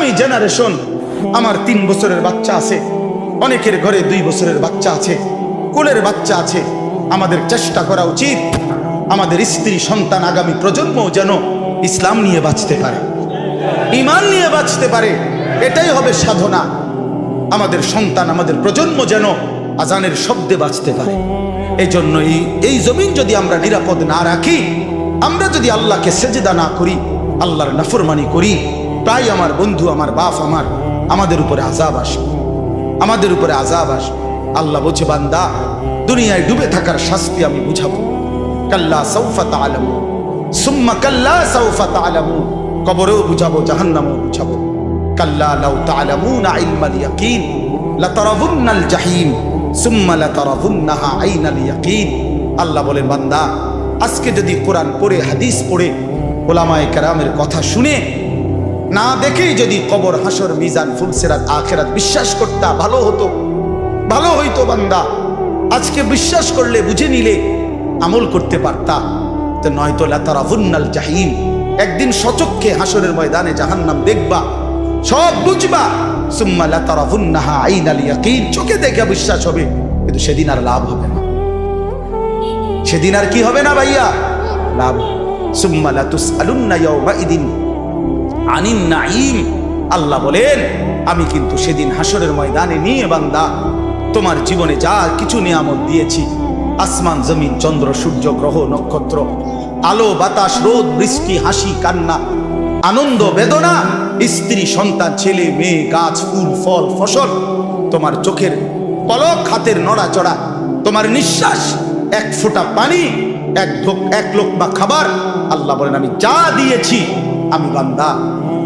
আগামী জেনারেশন, আমার 3 বছরের বাচ্চা আছে, অনেকের ঘরে 2 বছরের বাচ্চা আছে, কোলের বাচ্চা আছে। আমাদের চেষ্টা করা উচিত আমাদের স্ত্রী সন্তান আগামী প্রজন্ম যেন ইসলাম নিয়ে বাঁচতে পারে, ঈমান নিয়ে বাঁচতে পারে। এটাই হবে সাধনা। আমাদের সন্তান, আমাদের প্রজন্ম যেন আজানের শব্দে বাঁচতে পারে। এই জন্য এই জমিন যদি আমরা নিরাপদ না রাখি, আমরা যদি আল্লাহকে সেজদা না করি, আল্লাহর নাফরমানি করি, প্রায় আমার বন্ধু, আমার বাপ, আমাদের উপরে আযাব আসবে, আমাদের উপরে আযাব আসবে। আল্লাহ বলছে, বান্দা, দুনিয়ায় ডুবে থাকার শাস্তি আমি বুঝাবো। কাল্লা সাউফা তা'লামুন সুম্মা কাল্লা সাউফা তা'লামুন, কবরেও বুঝাবো, জাহান্নামেও বুঝাবো। কাল্লা লাউ তা'লামুনা ইলমাল ইয়াকিন লাতারাবুন্নাল জাহিম সুম্মা লাতারাবুন্নাহা আইনাল ইয়াকিন। আল্লাহ বলেন, বান্দা, আজকে যদি কোরআন পড়ে, হাদিস পড়ে, উলামায়ে কেরামের কথা শুনে, না দেখেই যদি কবর, হাসর, মিজান, ফুলসিরাত, আখিরাত বিশ্বাস করতা, ভালো হতো, ভালো হইতো। বান্দা, আজকে বিশ্বাস করলে, বুঝে নিলে, আমল করতে পারতা। তো নয়তো লাতারাবুন্নাল জাহিম, একদিন সচক্ষে হাসরের ময়দানে জাহান্নাম দেখবা, সব বুঝবা। সুম্মা লাতারাবুন্নাহা আইনাল ইয়াকিন, চোখে দেখে বিশ্বাস হবে, কিন্তু সেদিন আর লাভ হবে না। সেদিন আর কি হবে না ভাইয়া? লাভ। সুম্মা লাতুসআলুন্না ইয়াওমাইদিন আনিন নাঈম। আল্লাহ বলেন, আমি কিন্তু সেদিন হাসরের ময়দানে নিয়ে বান্দা তোমার জীবনে যা কিছু নিয়ামত দিয়েছি, আসমান, জমিন, চন্দ্র, সূর্য, গ্রহ, নক্ষত্র, আলো, বাতাস, রোদ, বৃষ্টি, হাসি, কান্না, আনন্দ, বেদনা, স্ত্রী, সন্তান, ছেলে, মেয়ে, গাছ, ফুল, ফল, ফসল, তোমার চোখের পলক, হাতের নড়াচড়া, তোমার নিঃশ্বাস, এক ফোঁটা পানি, এক লোকমা খাবার। আল্লাহ বলেন, আমি যা দিয়েছি, আমি বান্দা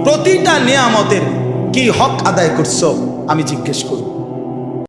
প্রতিটা নিয়ামতের কি হক আদায় করছো আমি জিজ্ঞেস করব।